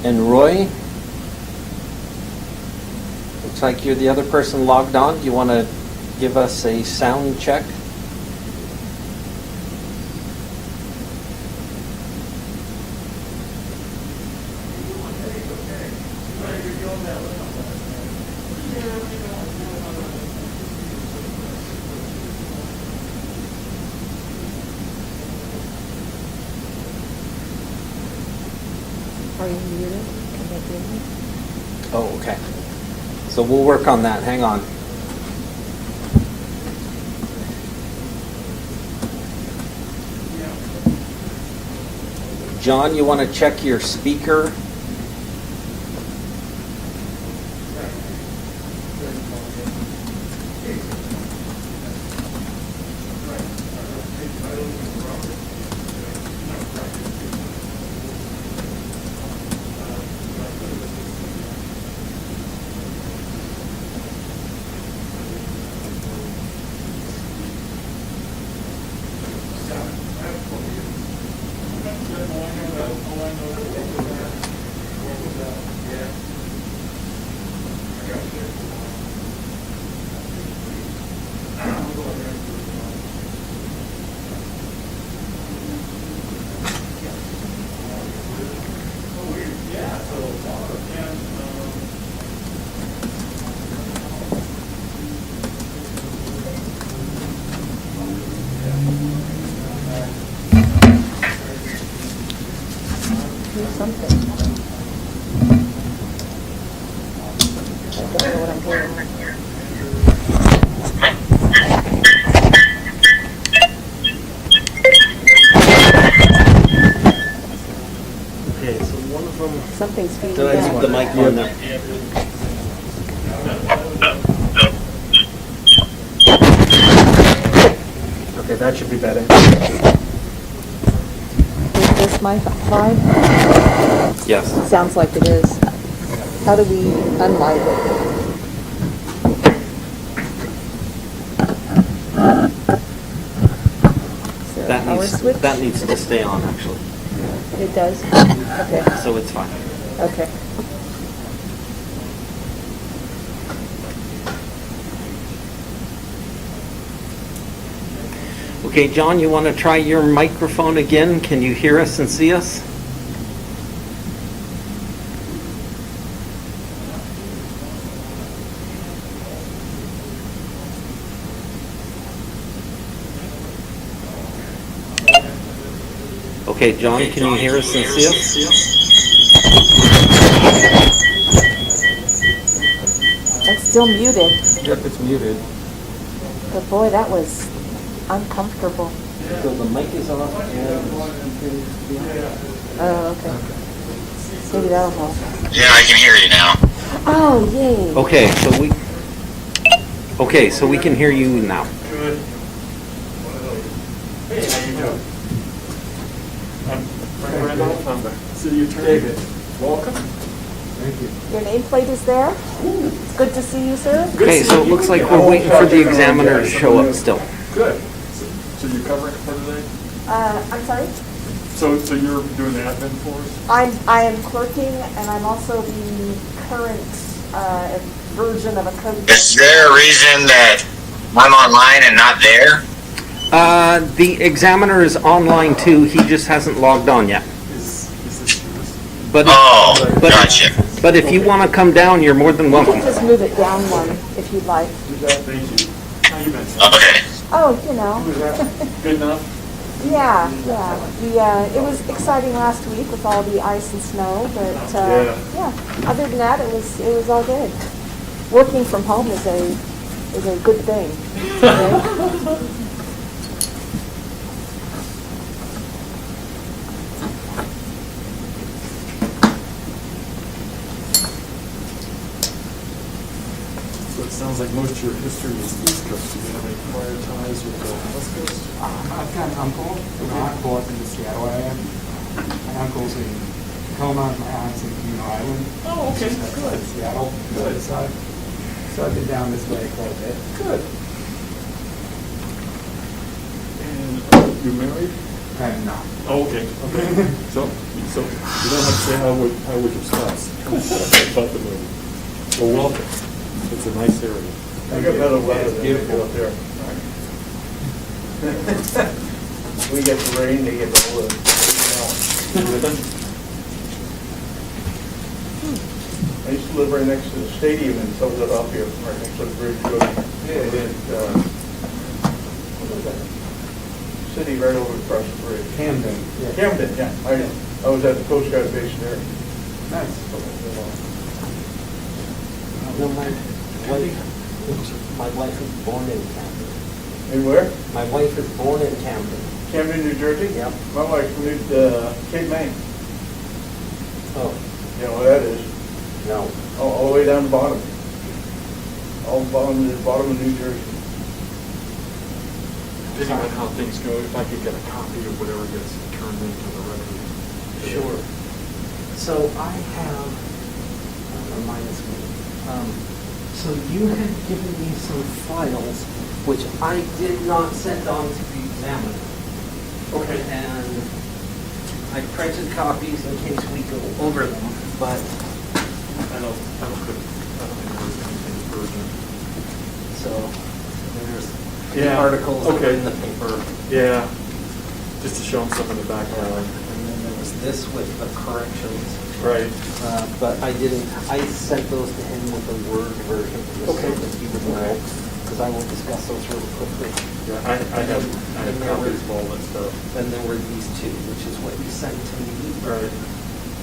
And Roy? Looks like you're the other person logged on. Do you want to give us a sound check? Are you muted? Can they hear me? Oh, okay. So we'll work on that. Hang on. John, you want to check your speaker? Do something. I don't know what I'm hearing. Okay, so one of them... Something's feeding Did I back. leave the mic on there? Okay, that should be better. Is this my vibe? Yes. Sounds like it is. How do we unlight it? Is there a power switch? That needs to stay on, actually. It does? Okay, So it's fine. okay. Okay, John, you want to try your microphone again? Can you hear us and see us? Okay, John, can you hear us and see us? It's still muted, Yep, it's muted. but boy, that was uncomfortable. So the mic is off and Oh, okay. Maybe that'll help. Yeah, I can hear you now. Oh, yay. Okay, so we can hear you now. Good. Hey, how you doing? I'm Frank Randolph, I'm the city attorney. David, welcome. Thank you. Your nameplate is there? It's good to see you, sir. Okay, so it looks like we're waiting for the examiner to show up still. Good. So you're covering it for today? I'm sorry? So you're doing the admin for us? I am clerking, and I'm also the current version of a code. Is there a reason that I'm online and not there? The examiner is online too, he just hasn't logged on yet. Is this yours? But Oh, but- gotcha. But if you want to come down, you're more than You welcome. can just move it down one if you'd like. Thank you. How you been, sir? Okay. Oh, you know. Was that good enough? Yeah. It was exciting last week with all the ice and snow, but yeah. Other than that, it was all good. Working from home is a good thing. Right? So it sounds like most of your history is East Coast. Do you have any prior ties with the West Coast? I've got an uncle, not grew up in the Seattle area. My uncle's in Tacoma, my aunt's in Communal Island. Oh, okay, That's good. Seattle, Good. side. So I've been down this way quite a bit. Good. And you married? No. Oh, okay, okay. So you don't have to say how was your spots about the movie. Well, welcome. It's a nice area. I got better weather It's than beautiful. up there. We get the rain, they get all the, I used to live right next to the stadium in Philadelphia, right next to the bridge. What was that? City right over across the bridge. Camden. Yeah. Camden, yeah. I was at the Coast Guard base there. Nice. No, my wife was born in Camden. And where? My wife was born in Camden. Camden, New Jersey? Yep. My wife lived, Cape May. Oh, You know where that is? no. All the way down the bottom. All the bottom of New Jersey. Depending on how things go, if I could get a copy of whatever gets turned into the record. Sure. So I have, minus me. So you had given me some files, which I did not send on to the examiner. Okay. And I printed copies in case we go over them, but I don't think there's anything urgent. so there's Yeah, the articles that were okay. in the paper. Yeah, just to show them some in the background. And then there was this with the corrections. Right. But I sent those to him with the Word version. Okay. So that he would know, because I will discuss those really quickly. Yeah, I have copies of all that stuff. Then there were these two, which is what you sent to me. Right.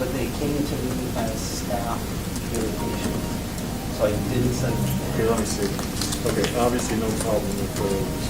But they came to me as staff communications. So I didn't send them. Okay, let me see. Okay, obviously no problem with those.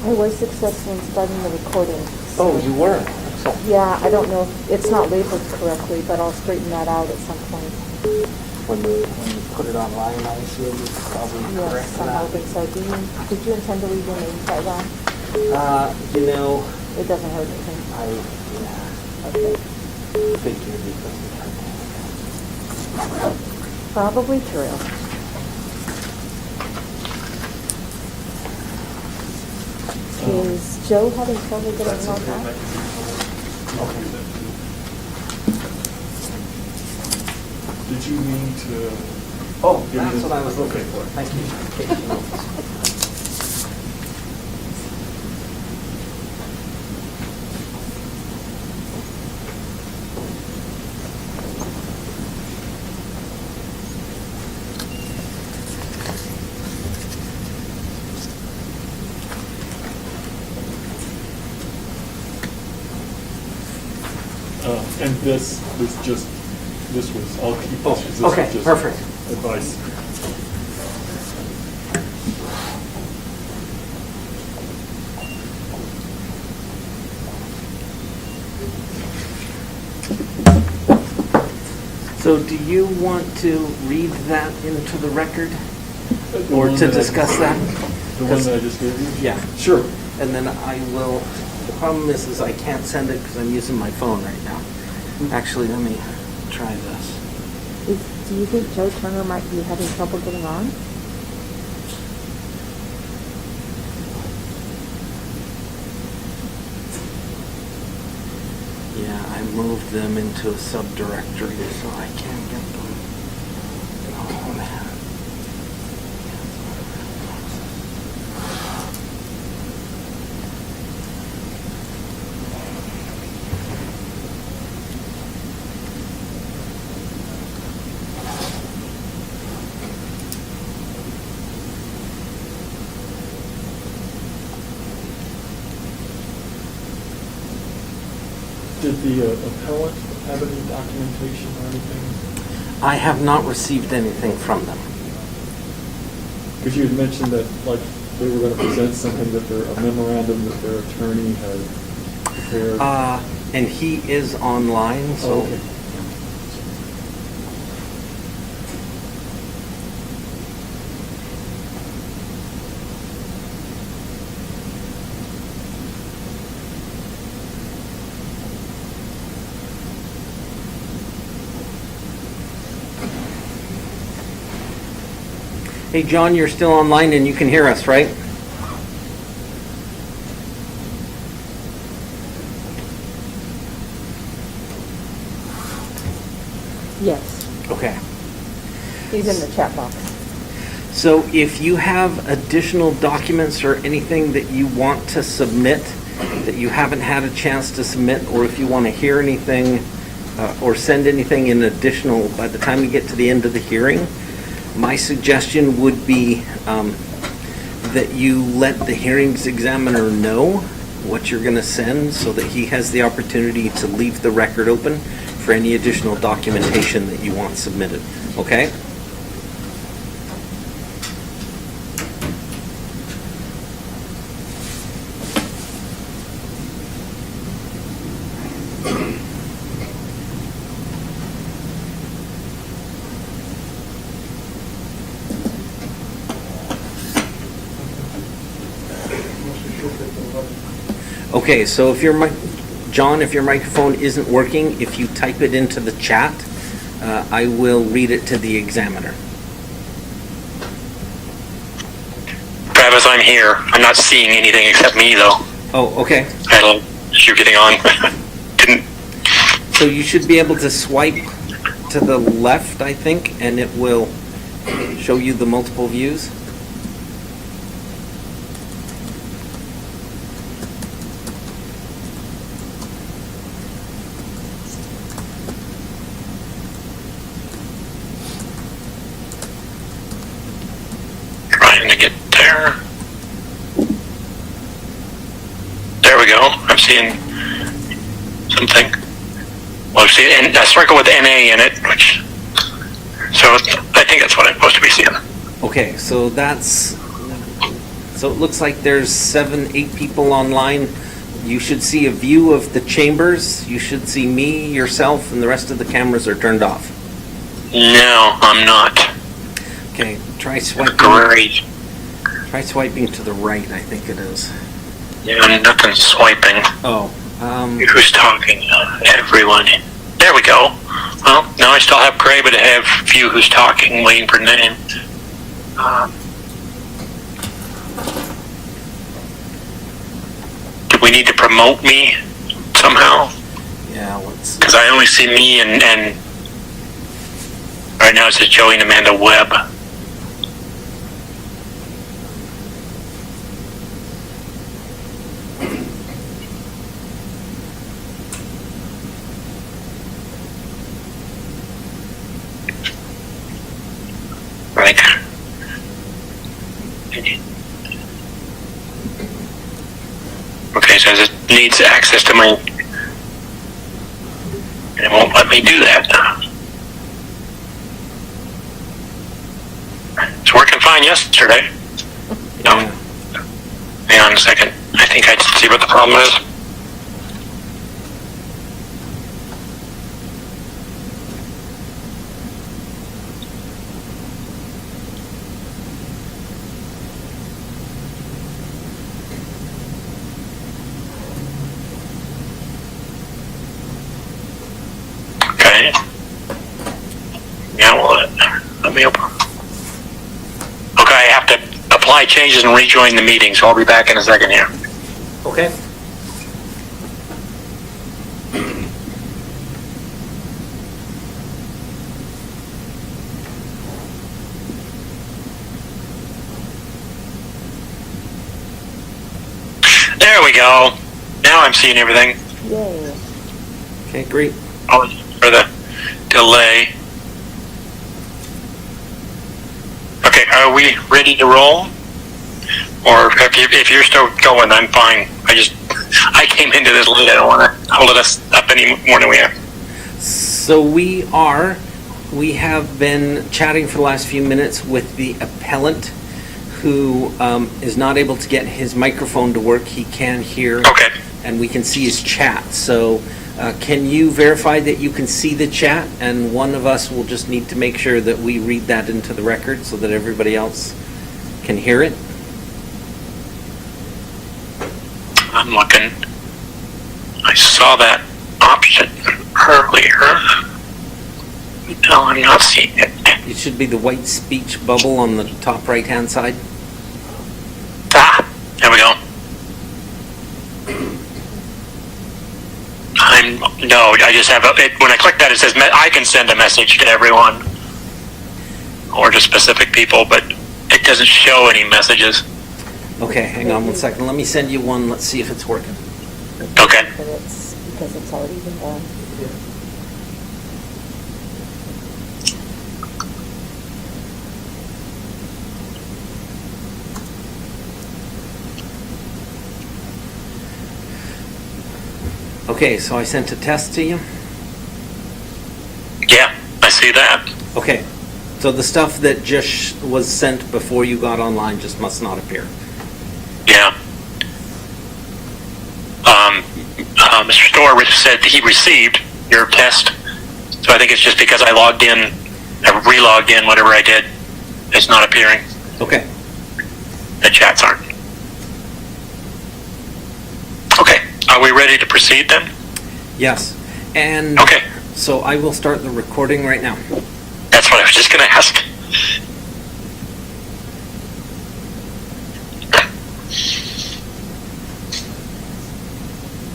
I was successful in starting the recording. Oh, so- you were? Excellent. Yeah, I don't know, it's not labeled correctly, but I'll straighten that out at some point. When you put it online, I assume you probably correct Yes, I'm hoping so. Did you intend to leave your name tag on? You know, It doesn't hurt anything. Okay. figured it doesn't hurt. Probably true. Is Joe having trouble getting That's logged okay. on? Did you mean to? Oh, give me that's this? what I was looking Okay. for. Thank you. In case you noticed. And this was, I'll keep this. 'cause this was okay, just perfect. Advice. So do you want to read that into the record? The Or one to that I- discuss that? The one that I just gave you? Yeah. Sure. And then I will, the problem is I can't send it because I'm using my phone right now. Actually, let me try this. Do you think Joe Turner might be having trouble getting on? Yeah, I moved them into a subdirectory so I can't get them. Oh, man. Did the appellant have any documentation or anything? I have not received anything from them. Because you had mentioned that, like, they were going to present something a memorandum that their attorney had prepared. And he is online, so. Oh, okay. Hey, John, you're still online and you can hear us, right? Yes, Okay. he's in the chat box. So if you have additional documents or anything that you want to submit that you haven't had a chance to submit, or if you want to hear anything or send anything in additional by the time you get to the end of the hearing, my suggestion would be that you let the hearings examiner know what you're going to send so that he has the opportunity to leave the record open for any additional documentation that you want submitted. Okay? Okay, so if John, if your microphone isn't working, if you type it into the chat, I will read it to the examiner. Travis, I'm here. I'm not seeing anything except me, though. Oh, okay. I had a issue getting on. Didn't. So you should be able to swipe to the left, I think, and it will show you the multiple views. Trying to get there. There we go. I'm seeing something. Well, see, and a circle with NA in it, which. So I think that's what I'm supposed to be seeing. Okay, so so it looks like there's 7, 8 people online. You should see a view of the chambers. You should see me, yourself, and the rest of the cameras are turned off. No, I'm not. Okay, try swiping. Great. Try swiping to the right, I think it is. Yeah, nothing's swiping. Oh, Who's talking? Everyone. There we go. Well, now I still have Gray, but I have few who's talking, waiting for name. Do we need to promote me somehow? yeah, let's. Because I only see me and right now it says Joey and Amanda Webb. Right. Okay, it says it needs access to my. It won't let me do that. It's working fine yesterday. No. Hang on a second. I think I see what the problem is. Okay. Now let me open. Okay, I have to apply changes and rejoin the meeting, so I'll be back in a second here. Okay. There we go. Now I'm seeing everything. Yay. Okay, great. Apologies for the delay. Okay, are we ready to roll? Or if you're still going, I'm fine. I came into this late. I don't want to hold us up any more than we have. So we have been chatting for the last few minutes with the appellant who is not able to get his microphone to work. He can hear. Okay. And we can see his chat. So can you verify that you can see the chat? And one of us will just need to make sure that we read that into the record so that everybody else can hear it. I'm looking. I saw that option earlier. No, I'm not seeing it. It should be the white speech bubble on the top right-hand side. Ah, there we go. No, I just have when I click that, it says I can send a message to everyone or to specific people, but it doesn't show any messages. Okay, hang on one second. Let me send you one. Let's see if it's working. Okay. But it's because it's already been done. Okay, so I sent a test to you. Yeah, I see that. Okay, so the stuff that just was sent before you got online just must not appear. Yeah. Mr. Storr said he received your test, so I think it's just because I logged in, I re-logged in, whatever I did, it's not appearing. Okay. The chats aren't. Okay, are we ready to proceed then? Yes. And Okay. so I will start the recording right now. That's what I was just going to ask.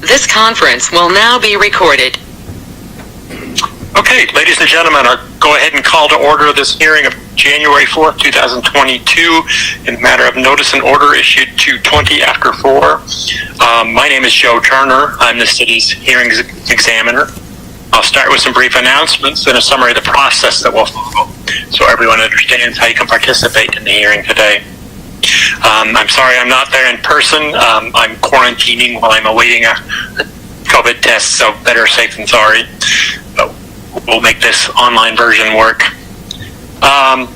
This conference will now be recorded. Okay, ladies and gentlemen, I'll go ahead and call to order this hearing of January 4th, 2022 in the matter of notice and order issued to 20 after 4. My name is Joe Turner. I'm the city's hearings examiner. I'll start with some brief announcements and a summary of the process that will follow so everyone understands how you can participate in the hearing today. I'm sorry I'm not there in person. I'm quarantining while I'm awaiting a COVID test, so better safe than sorry. But we'll make this online version work. I'll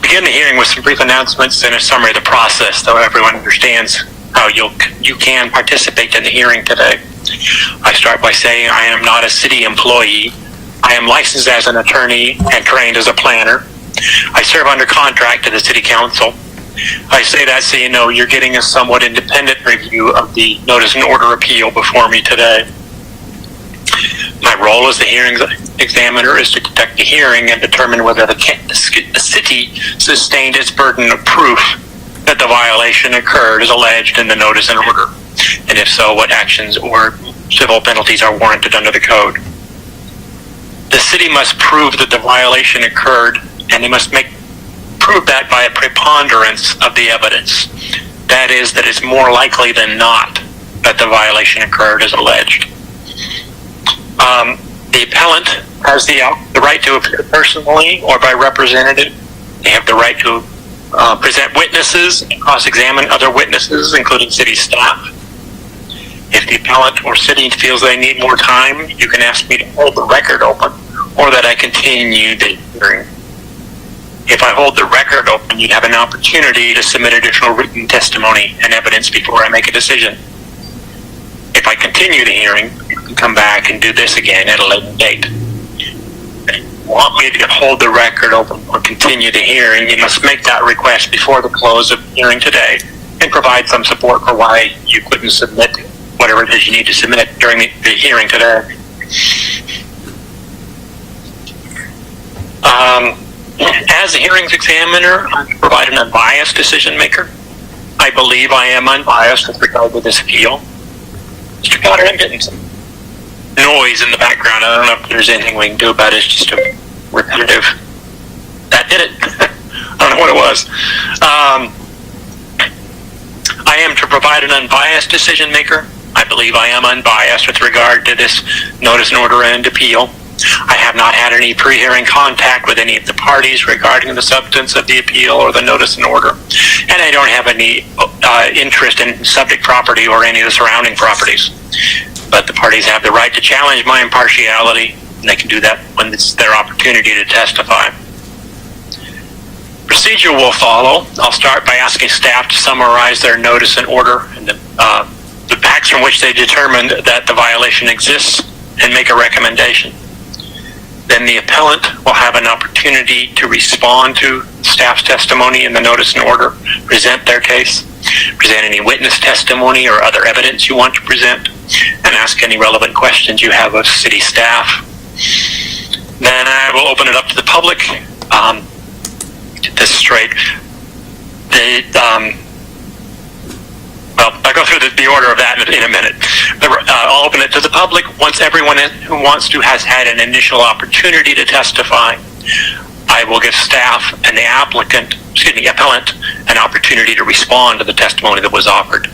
begin the hearing with some brief announcements and a summary of the process so everyone understands how you can participate in the hearing today. I start by saying I am not a city employee. I am licensed as an attorney and trained as a planner. I serve under contract to the City Council. I say that so you know you're getting a somewhat independent review of the notice and order appeal before me today. My role as the hearings examiner is to conduct the hearing and determine whether the city sustained its burden of proof that the violation occurred as alleged in the notice and order, and if so, what actions or civil penalties are warranted under the code. The city must prove that the violation occurred, and they must prove that by a preponderance of the evidence. That is, that it's more likely than not that the violation occurred as alleged. The appellant has the right to appear personally or by representative. They have the right to present witnesses and cross-examine other witnesses, including city staff. If the appellant or city feels they need more time, you can ask me to hold the record open or that I continue the hearing. If I hold the record open, you'd have an opportunity to submit additional written testimony and evidence before I make a decision. If I continue the hearing, you can come back and do this again at a later date. If you want me to hold the record open or continue the hearing, you must make that request before the close of the hearing today and provide some support for why you couldn't submit whatever it is you need to submit during the hearing today. As a hearings examiner, I provide an unbiased decision maker. I believe I am unbiased with regard to this appeal. Mr. Cotter, I'm getting some noise in the background. I don't know if there's anything we can do about it. It's just a repetitive. That did it. I don't know what it was. I am to provide an unbiased decision maker. I believe I am unbiased with regard to this notice and order and appeal. I have not had any pre-hearing contact with any of the parties regarding the substance of the appeal or the notice and order, and I don't have any interest in subject property or any of the surrounding properties. But the parties have the right to challenge my impartiality, and they can do that when it's their opportunity to testify. procedure will follow. I'll start by asking staff to summarize their notice and order and the facts from which they determined that the violation exists and make a recommendation. Then the appellant will have an opportunity to respond to staff's testimony in the notice and order, present their case, present any witness testimony or other evidence you want to present, and ask any relevant questions you have of city staff. Then I will open it up to the public. Get this straight. Well, I'll go through the order of that in a minute. I'll open it to the public once everyone who wants to has had an initial opportunity to testify. I will give staff and the appellant, an opportunity to respond to the testimony that was offered.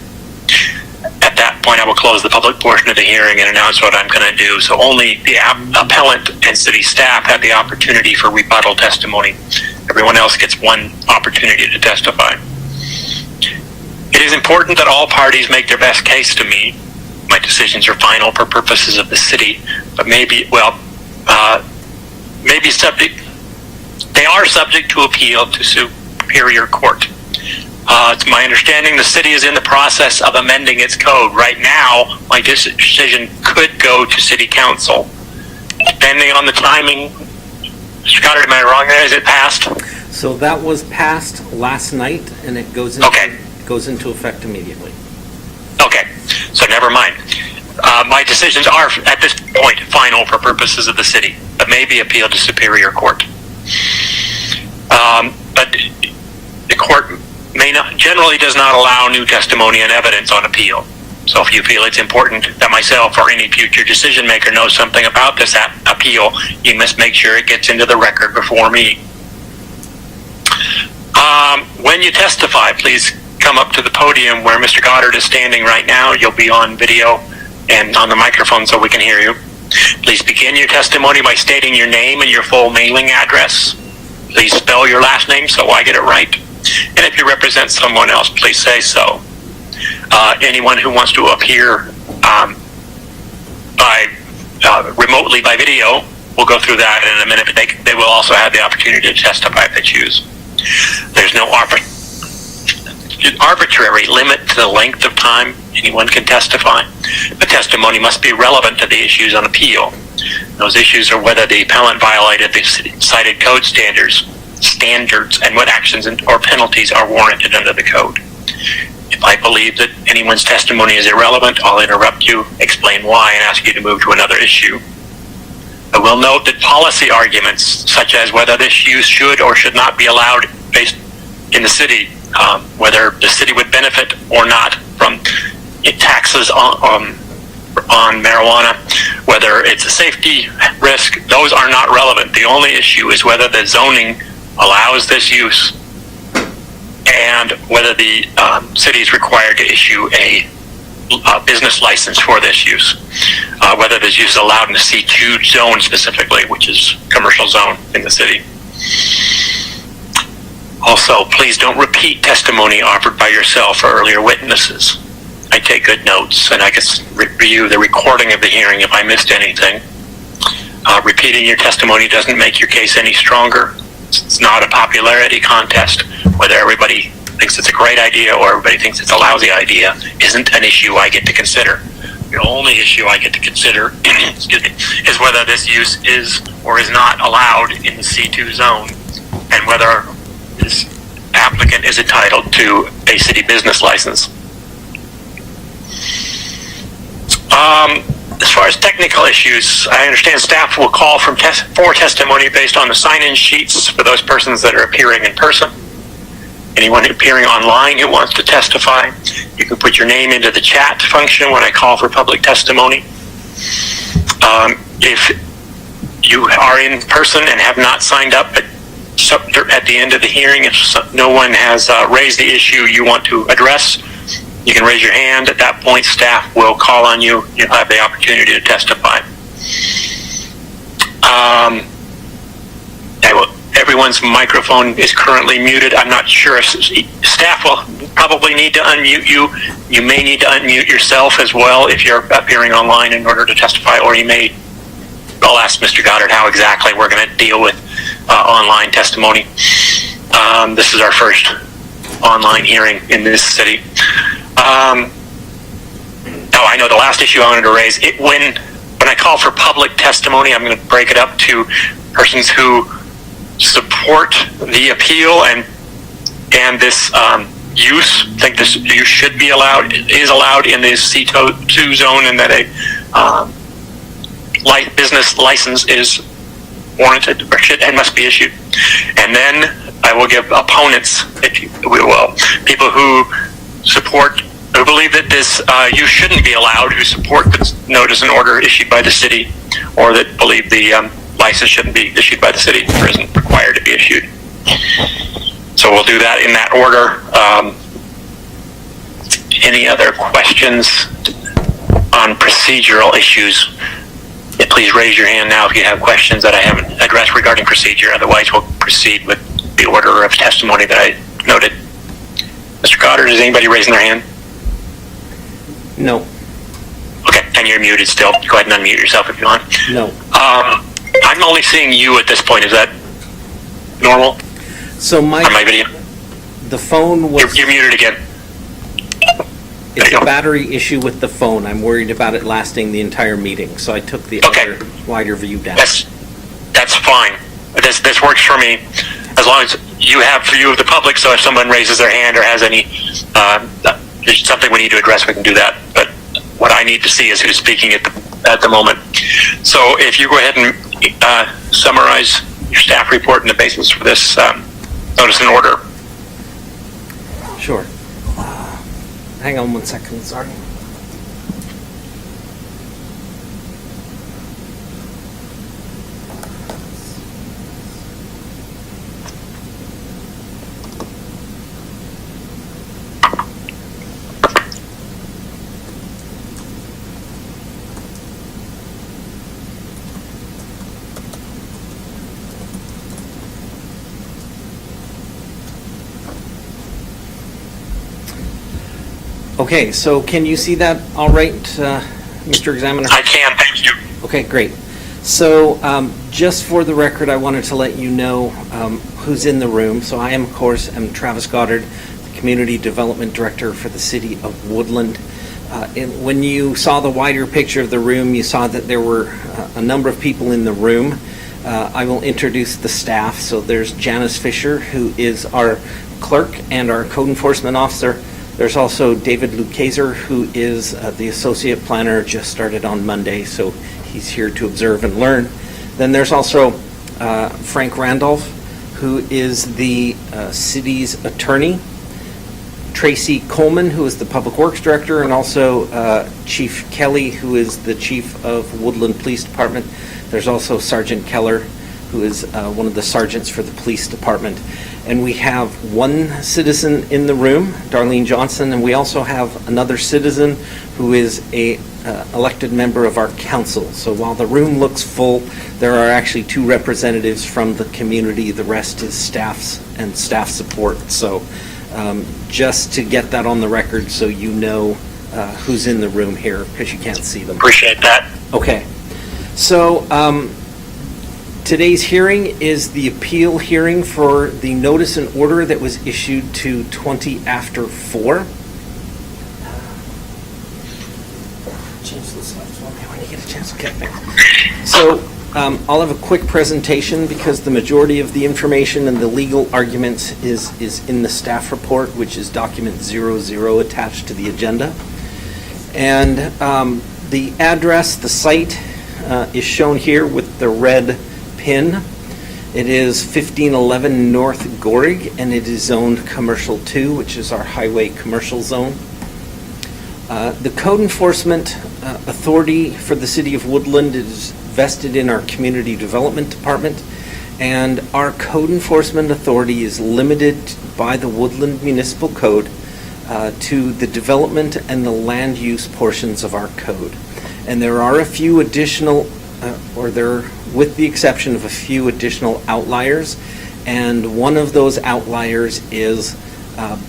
At that point, I will close the public portion of the hearing and announce what I'm going to do. So only the appellant and city staff have the opportunity for rebuttal testimony. Everyone else gets one opportunity to testify. It is important that all parties make their best case to me. My decisions are final for purposes of the city, but they are subject to appeal to Superior Court. It's my understanding the city is in the process of amending its code. Right now, my decision could go to City Council. Depending on the timing, Mr. Goddard, am I wrong there? Is it passed? So that was passed last night, and it goes into effect immediately. Okay, so never mind. My decisions are, at this point, final for purposes of the city, but may be appealed to Superior Court. But the court generally does not allow new testimony and evidence on appeal. So if you feel it's important that myself or any future decision maker knows something about this appeal, you must make sure it gets into the record before me. When you testify, please come up to the podium where Mr. Goddard is standing right now. You'll be on video and on the microphone so we can hear you. Please begin your testimony by stating your name and your full mailing address. Please spell your last name so I get it right. And if you represent someone else, please say so. Anyone who wants to appear remotely by video, we'll go through that in a minute, but they will also have the opportunity to testify if they choose. There's no arbitrary limit to the length of time anyone can testify. The testimony must be relevant to the issues on appeal. Those issues are whether the appellant violated the cited code standards and what actions or penalties are warranted under the code. If I believe that anyone's testimony is irrelevant, I'll interrupt you, explain why, and ask you to move to another issue. I will note that policy arguments, such as whether this use should or should not be allowed based in the city, whether the city would benefit or not from taxes on marijuana, whether it's a safety risk, those are not relevant. The only issue is whether the zoning allows this use and whether the city is required to issue a business license for this use, whether this use is allowed in the C2 zone specifically, which is commercial zone in the city. Also, please don't repeat testimony offered by yourself or earlier witnesses. I take good notes, and I can review the recording of the hearing if I missed anything. Repeating your testimony doesn't make your case any stronger. It's not a popularity contest. Whether everybody thinks it's a great idea or everybody thinks it's a lousy idea isn't an issue I get to consider. The only issue I get to consider is whether this use is or is not allowed in the C2 zone, and whether this applicant is entitled to a city business license. As far as technical issues, I understand staff will call for testimony based on the sign-in sheets for those persons that are appearing in person. Anyone appearing online who wants to testify, you can put your name into the chat function when I call for public testimony. If you are in person and have not signed up at the end of the hearing, if no one has raised the issue you want to address, you can raise your hand. At that point, staff will call on you. You'll have the opportunity to testify. Everyone's microphone is currently muted. I'm not sure if staff will probably need to unmute you. You may need to unmute yourself as well if you're appearing online in order to testify, or I'll ask Mr. Goddard how exactly we're going to deal with online testimony. This is our first online hearing in this city. I know the last issue I wanted to raise, when I call for public testimony, I'm going to break it up to persons who support the appeal and this use, think this use should be allowed, is allowed in the C2 zone, and that a business license is warranted or and must be issued. And then I will give opponents, if you will, people who support, who believe that this use shouldn't be allowed, who support the notice and order issued by the city, or that believe the license shouldn't be issued by the city or isn't required to be issued. So we'll do that in that order. Any other questions on procedural issues? Yeah, please raise your hand now if you have questions that I haven't addressed regarding procedure. Otherwise, we'll proceed with the order of testimony that I noted. Mr. Goddard, is anybody raising their hand? No. Okay, and you're muted still. Go ahead and unmute yourself if you want. No. I'm only seeing you at this point. Is that normal So on my video? the phone was, You're muted again. it's There you a go. battery issue with the phone. I'm worried about it lasting the entire meeting, so I took the Okay. other wider view down. That's fine. This works for me, as long as you have view of the public. So if someone raises their hand or has any there's something we need to address, we can do that. But what I need to see is who's speaking at the moment. So if you go ahead and summarize your staff report and the basis for this notice and order. Sure. Hang on 1 second, sorry. Okay, so can you see that all right, Mr. Examiner? I can, thank you. Okay, great. So just for the record, I wanted to let you know who's in the room. So I am, of course, Travis Goddard, the Community Development Director for the City of Woodland. When you saw the wider picture of the room, you saw that there were a number of people in the room. I will introduce the staff. So there's Janice Fisher, who is our clerk and our code enforcement officer. There's also David Lucasey, who is the associate planner, just started on Monday, so he's here to observe and learn. Then there's also Frank Randolph, who is the city's attorney. Tracy Coleman, who is the Public Works Director, and also Chief Kelly, who is the Chief of Woodland Police Department. There's also Sergeant Keller, who is one of the sergeants for the police department. And we have one citizen in the room, Darlene Johnson, and we also have another citizen who is a elected member of our council. So while the room looks full, there are actually two representatives from the community. The rest is staffs and staff support. So just to get that on the record so you know who's in the room here, because you can't see them. Appreciate that. Okay. So today's hearing is the appeal hearing for the notice and order that was issued to 20 after 4. Change the slides for me when you get a chance. Okay, thanks. So I'll have a quick presentation because the majority of the information and the legal arguments is in the staff report, which is document 00 attached to the agenda. And the address, the site is shown here with the red pin. It is 1511 North Gorig, and it is zoned Commercial 2, which is our highway commercial zone. The code enforcement authority for the City of Woodland is vested in our Community Development Department, and our code enforcement authority is limited by the Woodland Municipal Code to the development and the land use portions of our code. And there are a few additional, with the exception of a few additional outliers, and one of those outliers is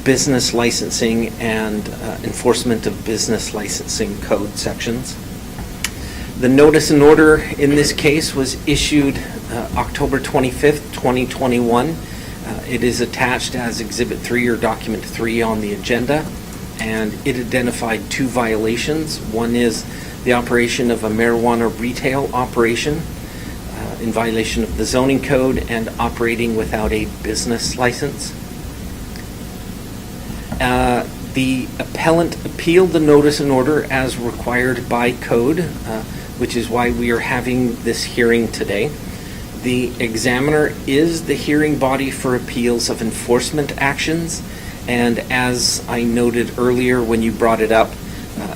business licensing and enforcement of business licensing code sections. The notice and order in this case was issued October 25th, 2021. It is attached as Exhibit 3 or Document 3 on the agenda, and it identified 2 violations. One is the operation of a marijuana retail operation in violation of the zoning code and operating without a business license. The appellant appealed the notice and order as required by code, which is why we are having this hearing today. The examiner is the hearing body for appeals of enforcement actions, and as I noted earlier when you brought it up,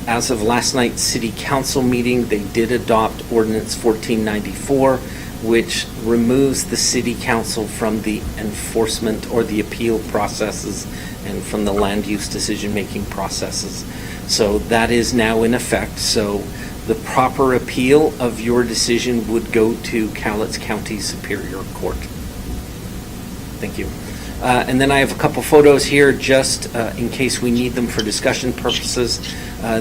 as of last night's city council meeting, they did adopt ordinance 1494, which removes the city council from the enforcement or the appeal processes and from the land use decision-making processes. So that is now in effect. So the proper appeal of your decision would go to Cowlitz County Superior Court. Thank you. And then I have a couple photos here just in case we need them for discussion purposes.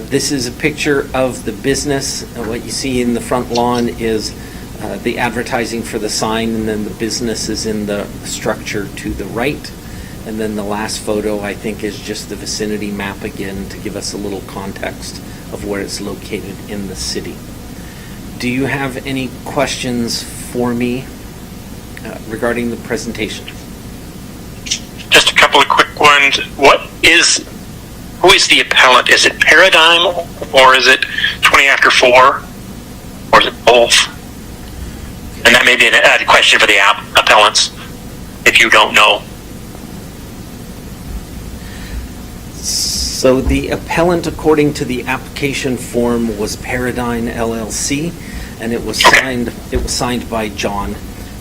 This is a picture of the business. What you see in the front lawn is the advertising for the sign, and then the business is in the structure to the right. And then the last photo, I think, is just the vicinity map again to give us a little context of where it's located in the city. Do you have any questions for me regarding the presentation? Just a couple of quick ones. Who is the appellant? Is it Paradigm, or is it 20 after 4, or is it both? And that may be a question for the appellants, if you don't know. So the appellant, according to the application form, was Paradigm LLC, and it was signed by John,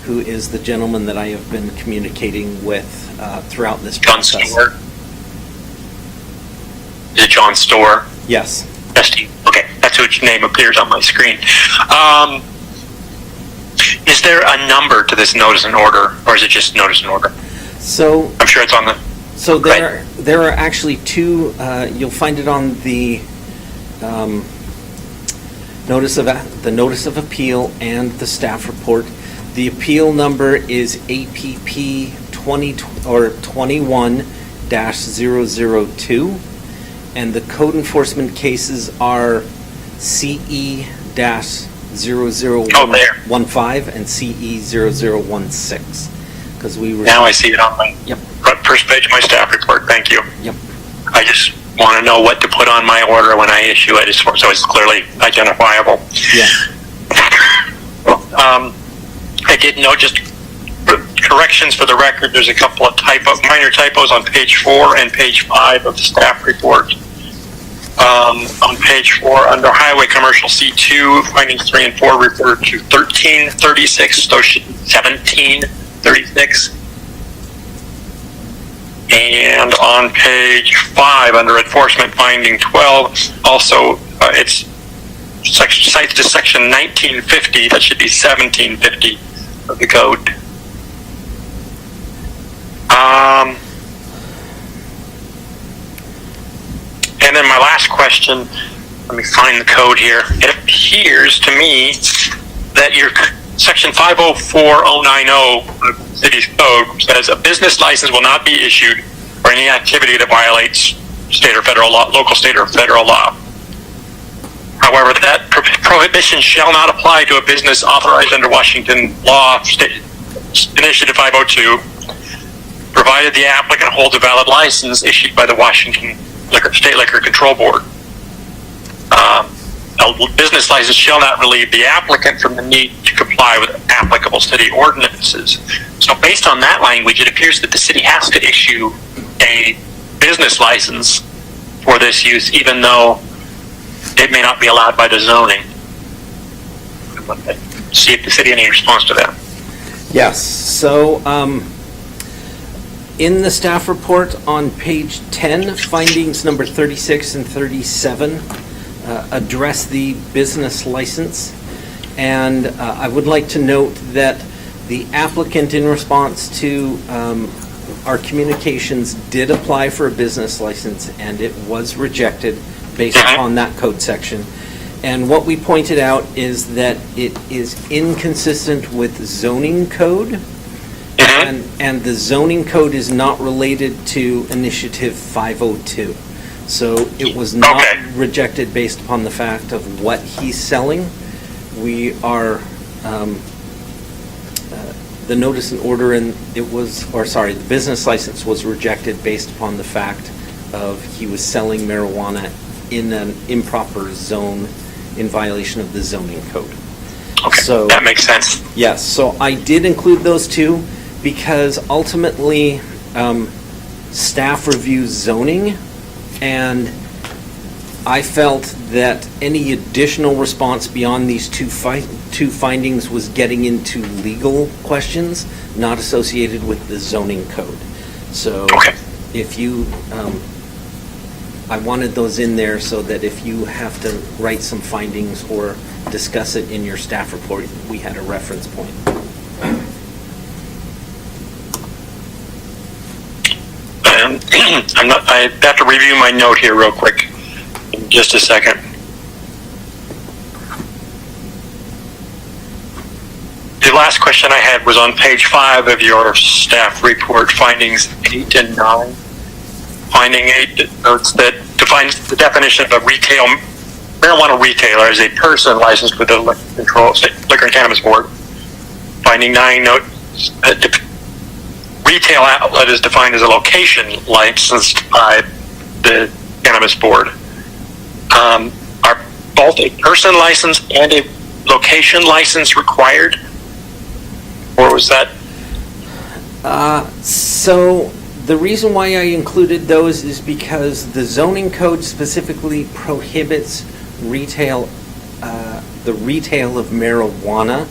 who is the gentleman that I have been communicating with throughout this process. John Store? Is it John Store? Yes. Okay, that's whose name appears on my screen. Is there a number to this notice and order, or is it just notice and order? So I'm sure it's on the... So there are actually 2. You'll find it on the notice of appeal and the staff report. The appeal number is APP 21-002, and the code enforcement cases are CE-0015 and CE-0016. Because we were... Now I see it on my first page of my staff report. Thank you. Yep. I just want to know what to put on my order when I issue it, so it's clearly identifiable. Yeah. I did note, just corrections for the record, there's a couple of minor typos on page 4 and page 5 of the staff report. On page 4, under Highway Commercial C2, findings 3 and 4 refer to 1336, so it should be 1736. And on page 5, under Enforcement Finding 12, also it's cites to section 1950, that should be 1750 of the code. And then my last question, let me find the code here. It appears to me that your section 504090 of the city's code says a business license will not be issued for any activity that violates state or federal law, local, state, or federal law. However, that prohibition shall not apply to a business authorized under Washington law, Initiative 502, provided the applicant holds a valid license issued by the Washington State Liquor Control Board. A business license shall not relieve the applicant from the need to comply with applicable city ordinances. So based on that language, it appears that the city has to issue a business license for this use, even though it may not be allowed by the zoning. See if the city has any response to that. Yes. So in the staff report on page 10, findings number 36 and 37 address the business license. And I would like to note that the applicant, in response to our communications, did apply for a business license, and it was rejected based on that code section. And what we pointed out is that it is inconsistent with zoning code And the zoning code is not related to Initiative 502. So it was not rejected based upon the fact of what he's selling. We are, the notice and order, and the business license was rejected based upon the fact of he was selling marijuana in an improper zone in violation of the zoning code. Okay, So, that makes sense. yes, so I did include those two because ultimately staff reviews zoning, and I felt that any additional response beyond these two findings was getting into legal questions not associated with the zoning code. So if you, I wanted those in there so that if you have to write some findings or discuss it in your staff report, we had a reference point. I have to review my note here real quick. In just a second. The last question I had was on page 5 of your staff report, findings 8 and 9. Finding 8 notes that defines the definition of a marijuana retailer as a person licensed with the Liquor and Cannabis Board. Finding 9 notes that retail outlet is defined as a location licensed by the Cannabis Board. Are both a person license and a location license required? Or was that? So the reason why I included those is because the zoning code specifically prohibits the retail of marijuana,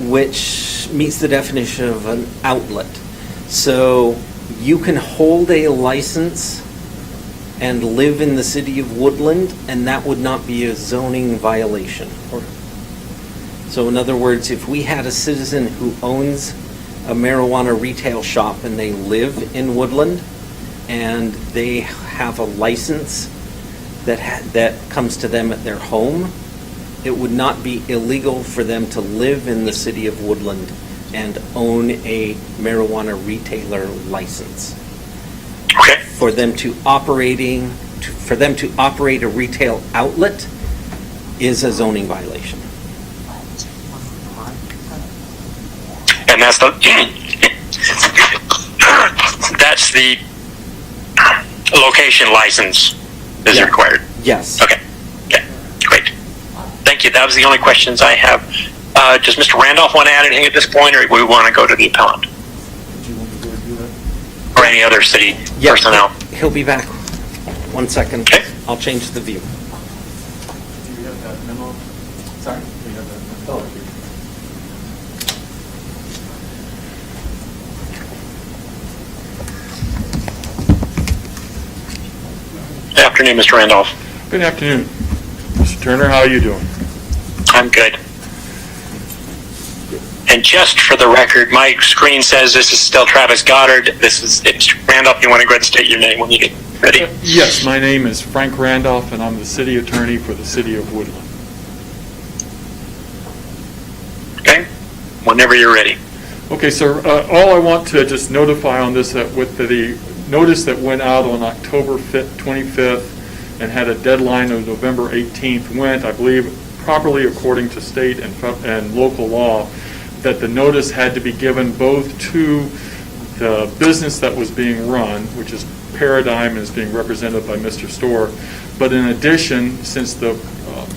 which meets the definition of an outlet. So you can hold a license and live in the city of Woodland, and that would not be a zoning violation. So in other words, if we had a citizen who owns a marijuana retail shop and they live in Woodland and they have a license that comes to them at their home, it would not be illegal for them to live in the city of Woodland and own a marijuana retailer license. Okay. For them to operate a retail outlet is a zoning violation. And that's the location license is required. Yes. Okay. Yeah. Great. Thank you. That was the only questions I have. Does Mr. Randolph want to add anything at this point, or do we want to go to the appellant? Do you want to go and do that? Or any other city personnel? He'll be back. 1 second. Okay. I'll change the view. Do you have that memo? Sorry? Do you have that memo? Good afternoon, Mr. Randolph. Good afternoon. Mr. Turner, how are you doing? I'm good. And just for the record, my screen says this is still Travis Goddard. It's Randolph. You want to go ahead and state your name when you get ready? Yes, my name is Frank Randolph, and I'm the city attorney for the city of Woodland. Okay. Whenever you're ready. Okay, sir, all I want to just notify on this, that with the notice that went out on October 25th and had a deadline of November 18th, went, I believe, properly according to state and local law, that the notice had to be given both to the business that was being run, which is Paradigm and is being represented by Mr. Storr, but in addition, since the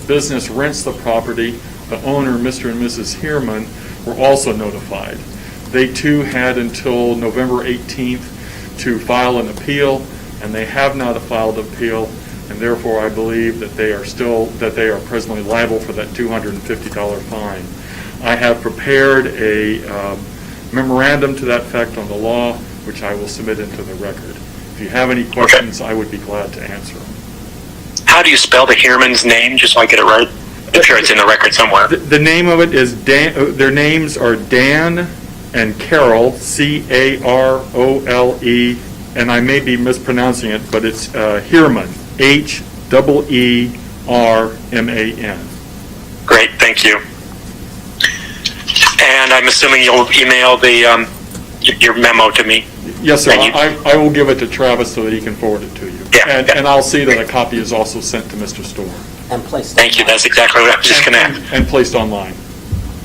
business rents the property, the owner, Mr. and Mrs. Heerman, were also notified. They too had until November 18th to file an appeal, and they have not filed an appeal, and therefore I believe that they are presently liable for that $250 fine. I have prepared a memorandum to that effect on the law, which I will submit into the record. If you have any questions, I would be glad to answer them. How do you spell the Heerman's name, just so I get it right? I'm sure it's in the record somewhere. The name of it is Dan. Their names are Dan and Carol, C-A-R-O-L-E, and I may be mispronouncing it, but it's Heerman, H-E-E-R-M-A-N. Great, thank you. and I'm assuming you'll email the your memo to me. Yes, sir. Thank you. I will give it to Travis so that he can forward it to you. Yeah, And yeah. and I'll see that a copy is also sent to Mr. Storr. And placed. Thank you. That's exactly what I was just going to ask. And placed online.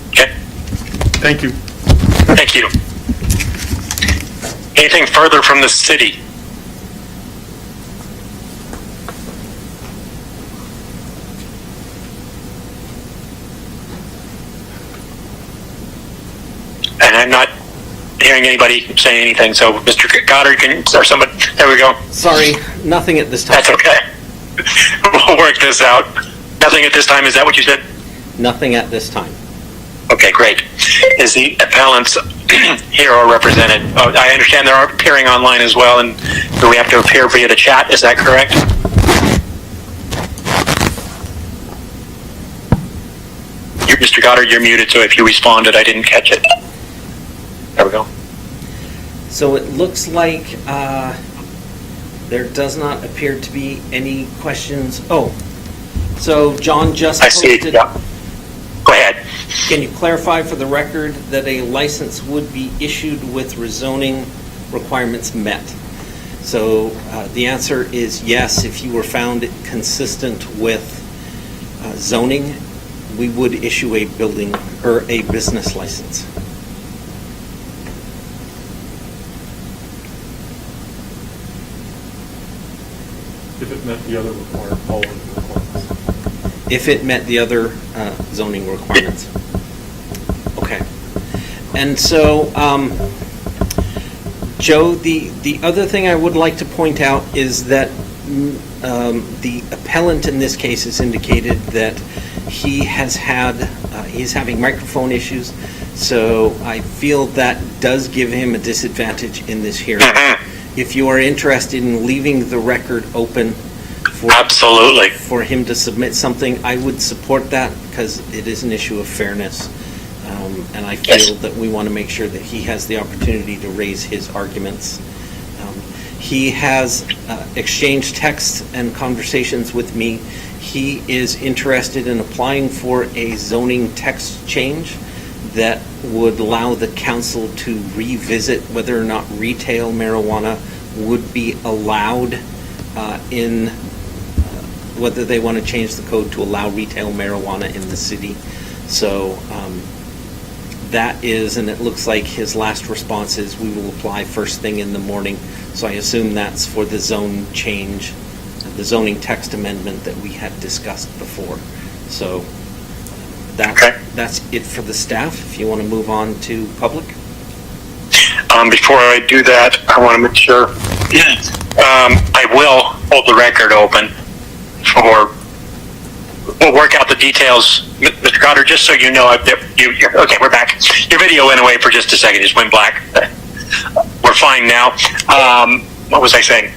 Okay. Thank you. Thank you. Anything further from the city? And I'm not hearing anybody say anything, so Mr. Goddard, or somebody, there we go. Sorry, nothing at this time. That's okay. We'll work this out. Nothing at this time, is that what you said? Nothing at this time. Okay, great. Is the appellants here or represented? Oh, I understand they're appearing online as well, and do we have to appear via the chat? Is that correct? Mr. Goddard, you're muted, so if you responded, I didn't catch it. There we go. So it looks like there does not appear to be any questions. Oh, so John just I see. posted. Yeah. Go ahead. Can you clarify for the record that a license would be issued with rezoning requirements met? So the answer is yes. If you were found consistent with zoning, we would issue a building or a business license. If it met the other all of the requirements. If it met the other zoning requirements. Okay. And so, Joe, the other thing I would like to point out is that the appellant in this case has indicated that he's having microphone issues, so I feel that does give him a disadvantage in this hearing. If you are interested in leaving the record open Absolutely. for him to submit something, I would support that because it is an issue of fairness. And I feel that we want to make sure that he has the opportunity to raise his arguments. He has exchanged texts and conversations with me. He is interested in applying for a zoning text change that would allow the council to revisit whether or not retail marijuana would be allowed in whether they want to change the code to allow retail marijuana in the city. So that is, and it looks like his last response is we will apply first thing in the morning. So I assume that's for the zone change, the zoning text amendment that we had discussed before. So that's it for the staff. If you want to move on to public. Before I do that, I want to make sure I will hold the record open we'll work out the details. Mr. Goddard, just so you know, okay, we're back. Your video went away for just a second, just went black. We're fine now. What was I saying?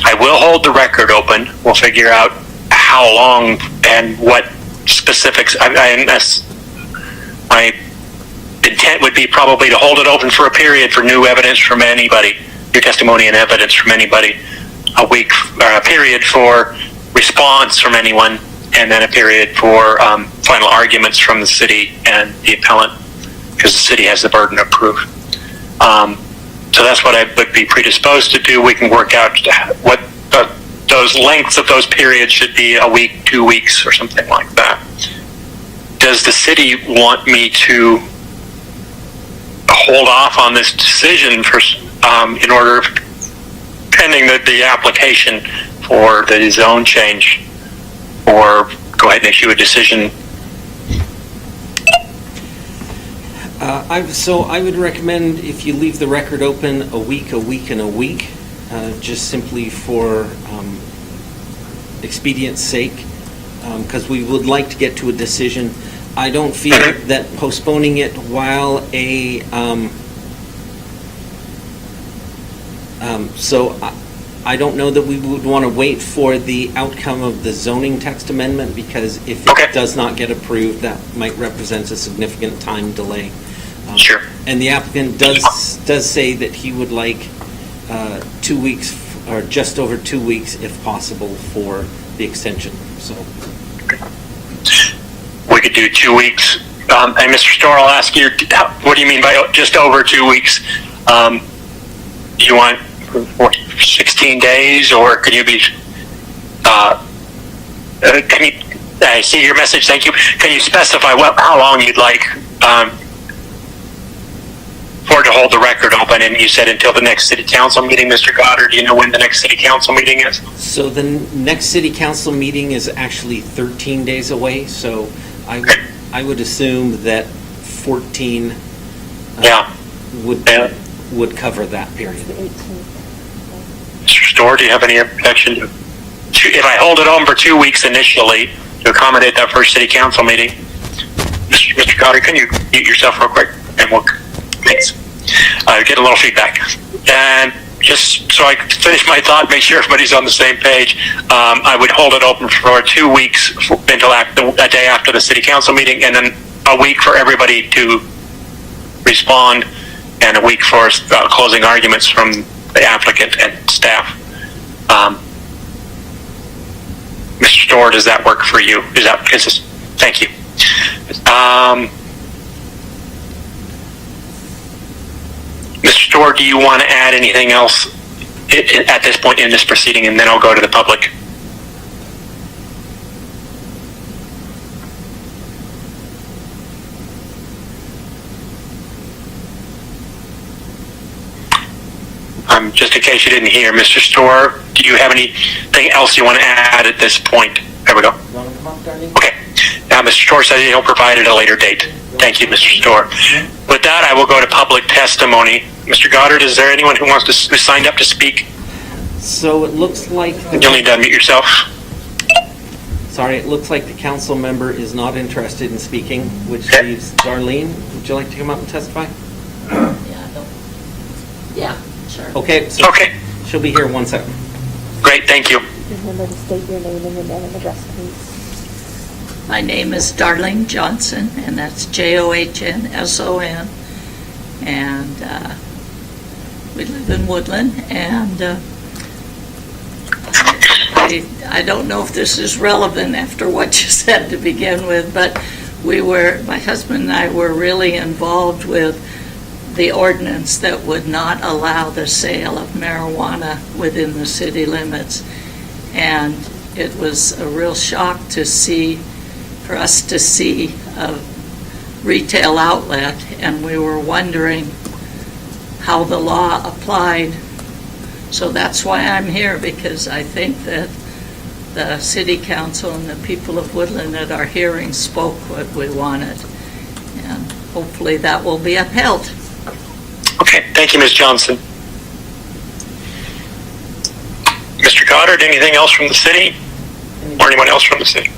I will hold the record open. We'll figure out how long and what specifics. My intent would be probably to hold it open for a period for new evidence from anybody, new testimony and evidence from anybody, a week, a period for response from anyone, and then a period for final arguments from the city and the appellant, because the city has the burden of proof. So that's what I would be predisposed to do. We can work out what those lengths of those periods should be, a week, 2 weeks, or something like that. Does the city want me to hold off on this decision for, in order, pending the application for the zone change, or go ahead and issue a decision? So I would recommend if you leave the record open a week, and a week, just simply for expedience sake, because we would like to get to a decision. I don't feel that postponing it while I don't know that we would want to wait for the outcome of the zoning text amendment, because if it does not get approved, that might represent a significant time delay. Sure. And the applicant does say that he would like 2 weeks, or just over 2 weeks, if possible, for the extension. So we could do 2 weeks and Mr. Storr, I'll ask you, what do you mean by just over 2 weeks? You want 16 days, or can you be, can you, I see your message, thank you. Can you specify how long you'd like for to hold the record open? And you said until the next city council meeting, Mr. Goddard. Do you know when the next city council meeting is? So the next city council meeting is actually 13 days away, so I would assume that 14 would cover that period. The 18th. Mr. Storr, do you have any objection to, if I hold it on for 2 weeks initially to accommodate that first city council meeting? Mr. Goddard, can you mute yourself real quick? And we'll, thanks. Get a little feedback. And just so I can finish my thought, make sure everybody's on the same page, I would hold it open for 2 weeks until a day after the city council meeting, and then a week for everybody to respond, and a week for closing arguments from the applicant and staff. Mr. Storr, does that work for you? Is that consistent? Thank you. Mr. Storr, do you want to add anything else at this point in this proceeding, and then I'll go to the public? Just in case you didn't hear, Mr. Storr, do you have anything else you want to add at this point? There we go. Okay. Now, Mr. Storr said he'll provide at a later date. Thank you, Mr. Storr. With that, I will go to public testimony. Mr. Goddard, is there anyone who signed up to speak? So it looks like... You'll need to unmute yourself. Sorry, it looks like the council member is not interested in speaking, which leaves Darlene. Would you like to come up and testify? Yeah, sure. Okay, so Okay. she'll be here 1 second. Great, thank you. Remember to state your name and your name and address, please. My name is Darlene Johnson, and that's Johnson. And we live in Woodland, and I don't know if this is relevant after what you said to begin with, but my husband and I were really involved with the ordinance that would not allow the sale of marijuana within the city limits. And it was a real shock for us to see a retail outlet, and we were wondering how the law applied. So that's why I'm here, because I think that the city council and the people of Woodland at our hearing spoke what we wanted, and hopefully that will be upheld. Okay, thank you, Ms. Johnson. Mr. Goddard, anything else from the city? Or anyone else from the city?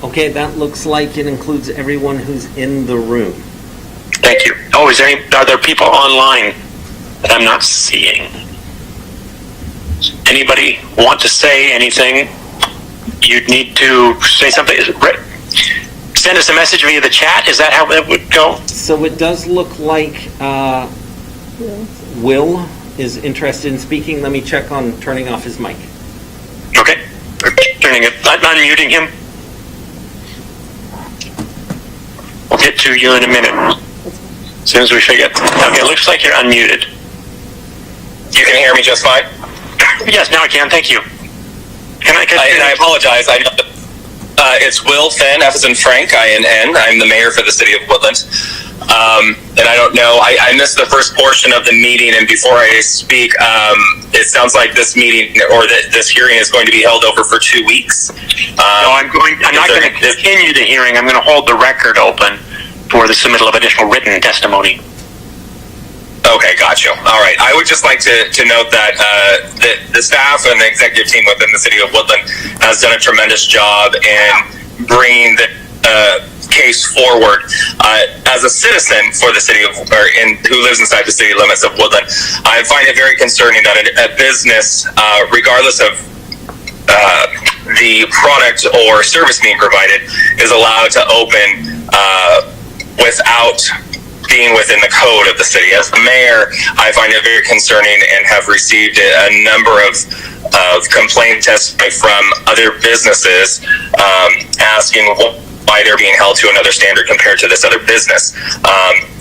Okay, that looks like it includes everyone who's in the room. Thank you. Oh, are there people online that I'm not seeing? Anybody want to say anything? You'd need to say something. Send us a message via the chat. Is that how it would go? So it does look like Will is interested in speaking. Let me check on turning off his mic. Okay. Unmuting him. We'll get to you in a minute. As soon as we figure it. Okay, it looks like you're unmuted. You can hear me just fine? Yes, now I can. Thank you. I apologize. I know it's Will Finn, F as in Frank, I-N-N. I'm the mayor for the city of Woodland. And I don't know, I missed the first portion of the meeting, and before I speak, it sounds like this meeting, or this hearing is going to be held over for 2 weeks. No, I'm not going to continue the hearing. I'm going to hold the record open for the submittal of additional written testimony. Okay, got you. All right. I would just like to note that the staff and the executive team within the city of Woodland has done a tremendous job in bringing the case forward. As a citizen for the city of, who lives inside the city limits of Woodland, I find it very concerning that a business, regardless of the product or service being provided, is allowed to open without being within the code of the city. As the mayor, I find it very concerning and have received a number of complaint testimony from other businesses asking why they're being held to another standard compared to this other business.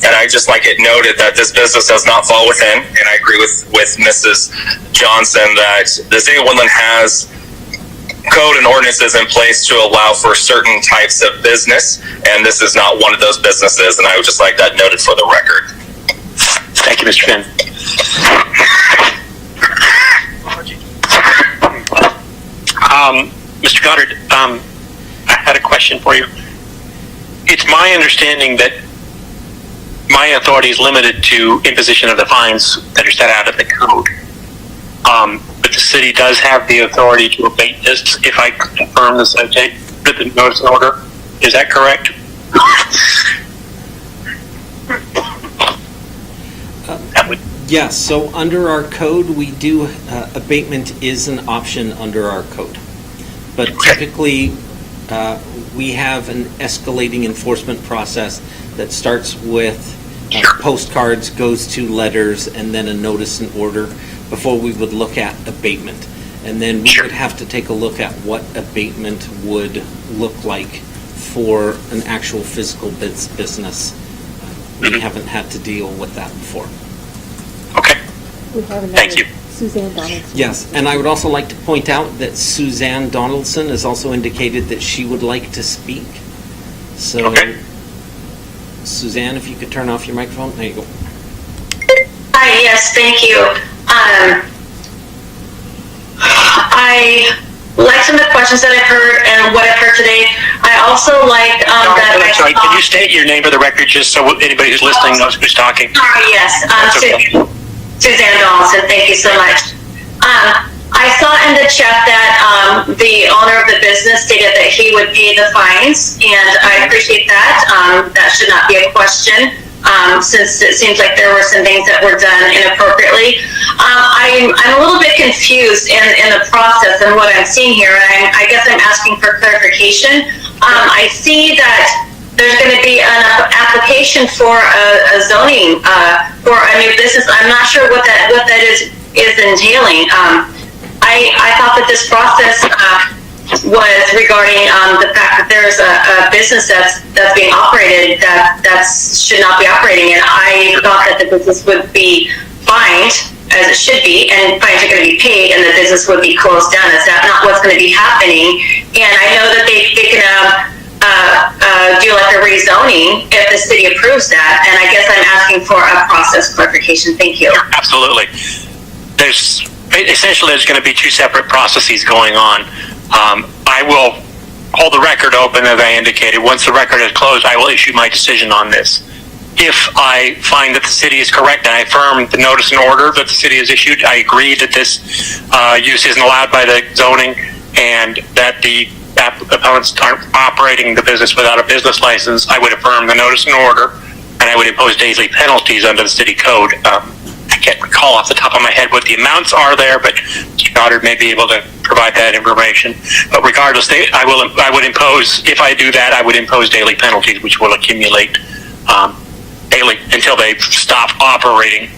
And I just like it noted that this business does not fall within, and I agree with Mrs. Johnson that the city of Woodland has code and ordinances in place to allow for certain types of business, and this is not one of those businesses, and I would just like that noted for the record. Thank you, Mr. Finn. Mr. Goddard, I had a question for you. It's my understanding that my authority is limited to imposition of the fines that are set out in the code. But the city does have the authority to abate this if I confirm the citation, the notice and order. Is that correct? Yes, so under our code, we do, abatement is an option under our code. But typically, we have an escalating enforcement process that starts with postcards, goes to letters, and then a notice and order before we would look at abatement. And then we would have to take a look at what abatement would look like for an actual physical business. We haven't had to deal with that before. Okay. We have another. Thank you. Suzanne Donaldson. Yes, and I would also like to point out that Suzanne Donaldson has also indicated that she would like to speak. So, Okay. Suzanne, if you could turn off your microphone. There you go. Hi, yes, thank you. I like some of the questions that I've heard and what I've heard today. I also like that I'm sorry, can you state your name for the record just so anybody who's listening knows who's talking? Sorry, yes. That's okay. Suzanne Donaldson, thank you so much. I saw in the chat that the owner of the business stated that he would pay the fines, and I appreciate that. That should not be a question, since it seems like there were some things that were done inappropriately. I'm a little bit confused in the process and what I'm seeing here, and I guess I'm asking for clarification. I see that there's going to be an application for a zoning for a new business. I'm not sure what that is entailing. I thought that this process was regarding the fact that there's a business that's being operated that should not be operating, and I thought that the business would be fined, as it should be, and fines are going to be paid, and the business would be closed down. Is that not what's going to be happening? And I know that they can do like a rezoning if the city approves that, and I guess I'm asking for a process clarification. Thank you. Absolutely. There's going to be two separate processes going on. I will hold the record open, as I indicated. Once the record is closed, I will issue my decision on this. If I find that the city is correct and I affirm the notice and order that the city has issued, I agree that this use isn't allowed by the zoning and that the appellants aren't operating the business without a business license, I would affirm the notice and order, and I would impose daily penalties under the city code. I can't recall off the top of my head what the amounts are there, but Mr. Goddard may be able to provide that information. But regardless, I would impose, if I do that, I would impose daily penalties, which will accumulate daily until they stop operating.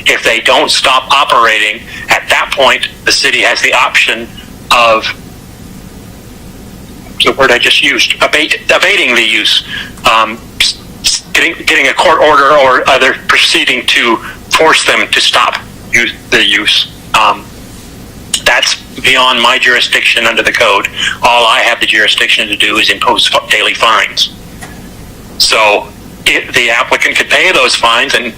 If they don't stop operating, at that point, the city has the option of, the word I just used, abating the use, getting a court order or other proceeding to force them to stop the use. That's beyond my jurisdiction under the code. All I have the jurisdiction to do is impose daily fines. So the applicant could pay those fines and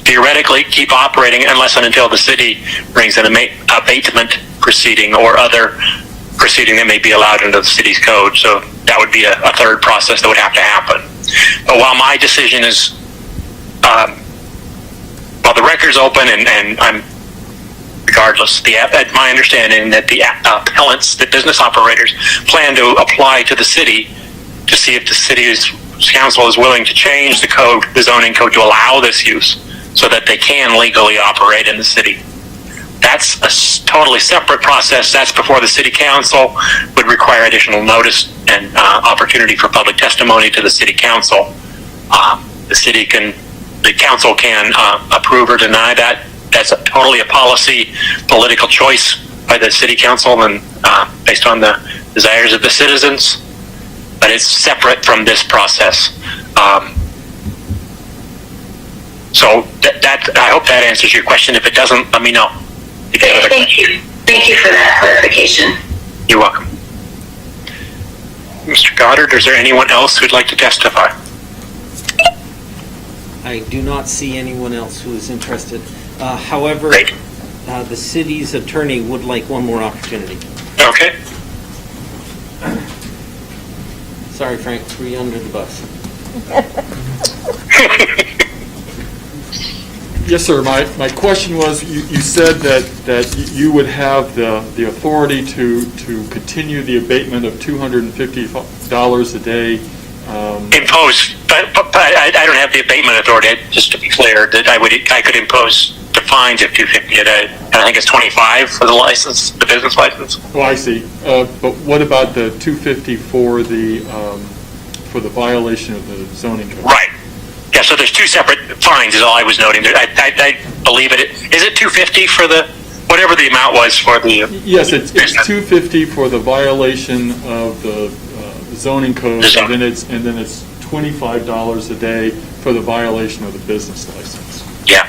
theoretically keep operating unless and until the city brings an abatement proceeding or other proceeding that may be allowed under the city's code. So that would be a third process that would have to happen. But while my decision is, while the record's open and I'm, regardless, my understanding that the appellants, the business operators, plan to apply to the city to see if the city's council is willing to change the code, the zoning code, to allow this use so that they can legally operate in the city. That's a totally separate process. That's before the city council would require additional notice and opportunity for public testimony to the city council. The council can approve or deny that. That's totally a policy, political choice by the city council and based on the desires of the citizens. but it's separate from this process. So that I hope that answers your question. If it doesn't, let me know. Thank you. Thank you for that clarification. You're welcome. Mr. Goddard, is there anyone else who'd like to testify? I do not see anyone else who is interested. However, Great. The city's attorney would like one more opportunity. Okay. Sorry, Frank, threw you under the bus. Yes, sir. My question was, you said that you would have the authority to continue the abatement of $250 a day. Impose, but I don't have the abatement authority. Just to be clear, that I could impose the fines of $250 a day. And I think it's $25 for the license, the business license. Oh, I see. But what about the $250 for the violation of the zoning code? Right. Yeah. So there's two separate fines. Is all I was noting. I believe it. Is it $250 for the whatever the amount was for the? Yes, it's $250 for the violation of the zoning code, and then it's $25 a day for the violation of the business license. Yeah.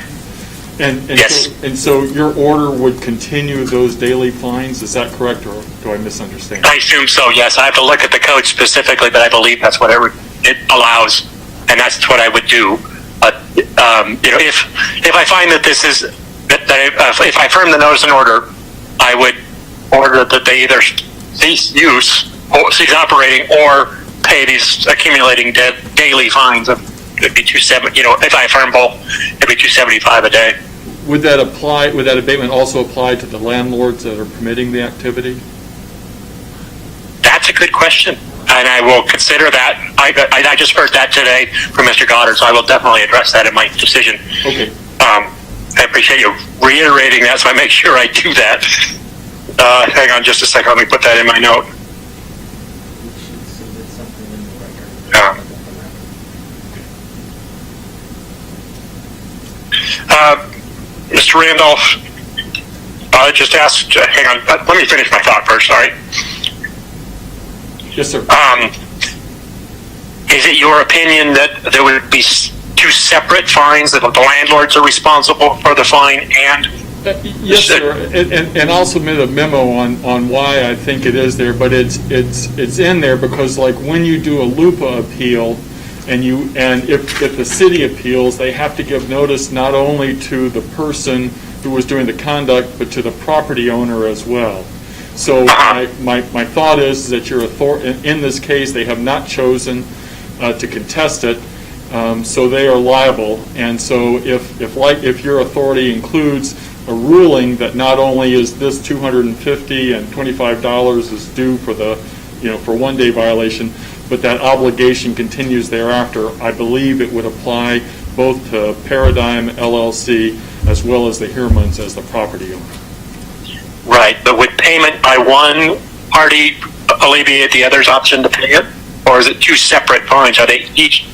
And Yes. so your order would continue those daily fines, is that correct, or do I misunderstand? I assume so. Yes. I have to look at the code specifically, but I believe that's what it allows, and that's what I would do. If I find that this is if I affirm the notice and order, I would order that they either cease use, or cease operating, or pay these accumulating daily fines of it'd be $270. If I affirm both, it'd be $275 a day. Would that abatement also apply to the landlords that are permitting the activity? That's a good question, and I will consider that. I just heard that today from Mr. Goddard, so I will definitely address that in my decision. Okay. I appreciate you reiterating that, so I make sure I do that. Hang on just a second. Let me put that in my note. We should submit something in the record. Mr. Randolph, I just asked, hang on, let me finish my thought first, sorry. Yes, sir. Is it your opinion that there would be two separate fines, that the landlords are responsible for the fine and? Yes, sir, and I'll submit a memo on why I think it is there, but it's in there because, like, when you do a LUPA appeal, and if the city appeals, they have to give notice not only to the person who was doing the conduct, but to the property owner as well. So my thought is that your authority in this case, they have not chosen to contest it, so they are liable. And so if your authority includes a ruling that not only is this $250 and $25 is due for the for one day violation, but that obligation continues thereafter, I believe it would apply both to Paradigm LLC as well as the Hirmans as the property owner. Right, but would payment by one party alleviate the other's option to pay it? Or is it two separate fines? Are they each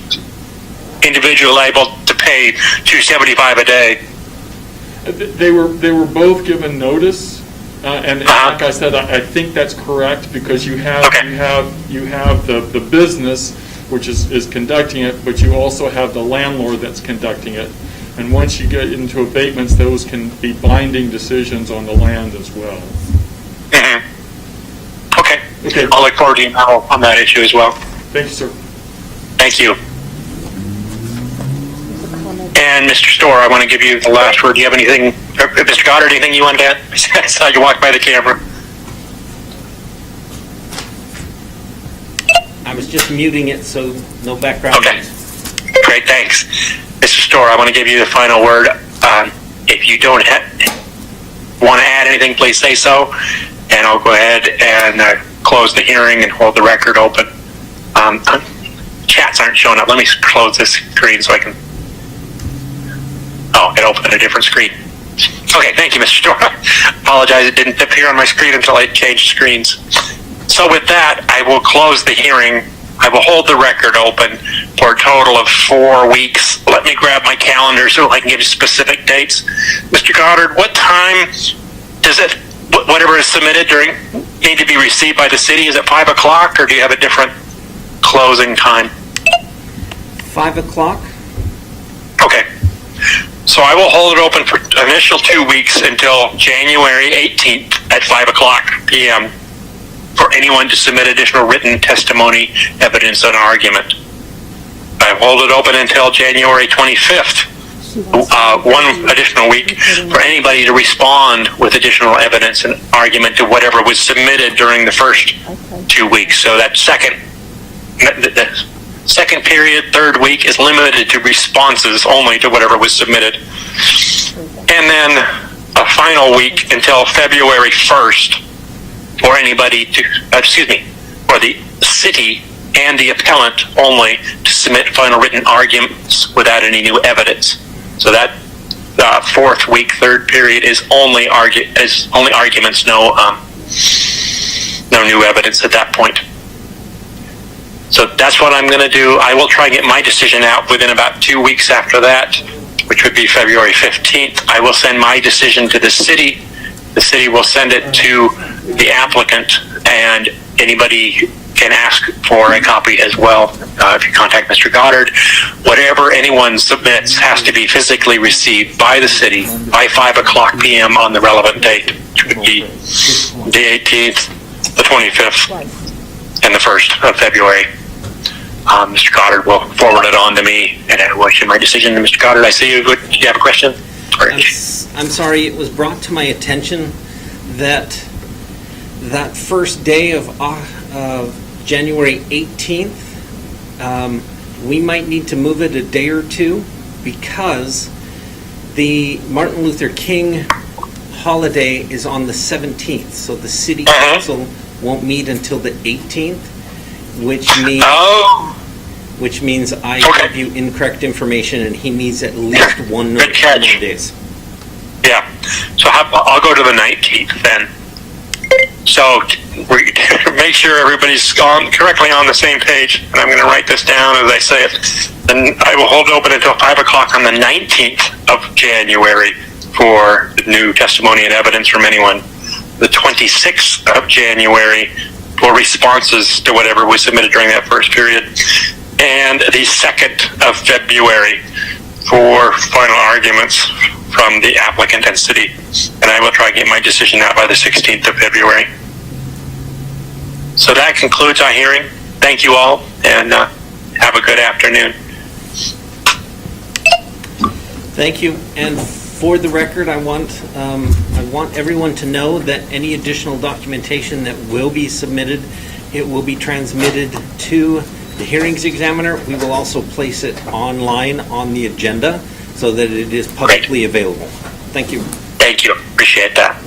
individual liable to pay $275 a day? They were both given notice. And like I said, I think that's correct because you have the business which is conducting it, but you also have the landlord that's conducting it. And once you get into abatements, those can be binding decisions on the land as well. Mm-hmm. Okay. I'll look forward to your email on that issue as well. Thank you, sir. Thank you. And Mr. Storr, I want to give you the last word. Do you have anything, Mr. Goddard, anything you want to add? I saw you walk by the camera. I was just muting it, so no background noise. Great, thanks. Mr. Storr, I want to give you the final word. If you don't want to add anything, please say so, and I'll go ahead and close the hearing and hold the record open. Chats aren't showing up. Let me close this screen so I can... Oh, it opened a different screen. Okay, thank you, Mr. Storr. Apologize, it didn't appear on my screen until I changed screens. So with that, I will close the hearing. I will hold the record open for a total of 4 weeks. Let me grab my calendar so I can give you specific dates. Mr. Goddard, what time does it, whatever is submitted need to be received by the city? Is it 5 o'clock, or do you have a different closing time? 5 o'clock? Okay. So I will hold it open for initial 2 weeks until January 18th at 5 o'clock p.m. for anyone to submit additional written testimony, evidence, and argument. I hold it open until January 25th, one additional week, for anybody to respond with additional evidence and argument to whatever was submitted during the first 2 weeks. So that the second period, third week, is limited to responses only to whatever was submitted. And then a final week until February 1st for anybody to, for the city and the appellant only to submit final written arguments without any new evidence. So that fourth week, third period is only arguments, no new evidence at that point. So that's what I'm going to do. I will try and get my decision out within about 2 weeks after that, which would be February 15th. I will send my decision to the city. The city will send it to the applicant, and anybody can ask for a copy as well. If you contact Mr. Goddard, whatever anyone submits has to be physically received by the city by 5 o'clock p.m. on the relevant date, which would be the 18th, the 25th, and the 1st of February. Mr. Goddard will forward it on to me, and I will issue my decision to Mr. Goddard. I see you. Do you have a question? I'm sorry, it was brought to my attention that that first day of January 18th, we might need to move it a day or two because the Martin Luther King holiday is on the 17th, so the city council won't meet until the 18th, which means I give you incorrect information, and he needs at least one more days. Yeah, so I'll go to the 19th then. So make sure everybody's correctly on the same page, and I'm going to write this down as I say it. And I will hold it open until 5 o'clock on the 19th of January for new testimony and evidence from anyone. The 26th of January for responses to whatever was submitted during that first period. And the 2nd of February for final arguments from the applicant and city. And I will try to get my decision out by the 16th of February. So that concludes our hearing. Thank you all, and have a good afternoon. Thank you. And for the record, I want everyone to know that any additional documentation that will be submitted, it will be transmitted to the hearings examiner. We will also place it online on the agenda so that it is publicly available. Thank you. Thank you. Appreciate that.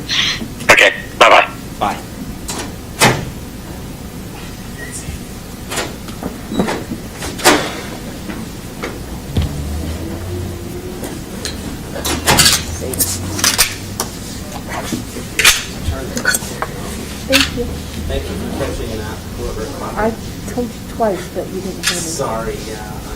Okay. Bye-bye. Bye. Thank you. Thank you for catching that. I told you twice that you didn't hear me. Sorry, yeah.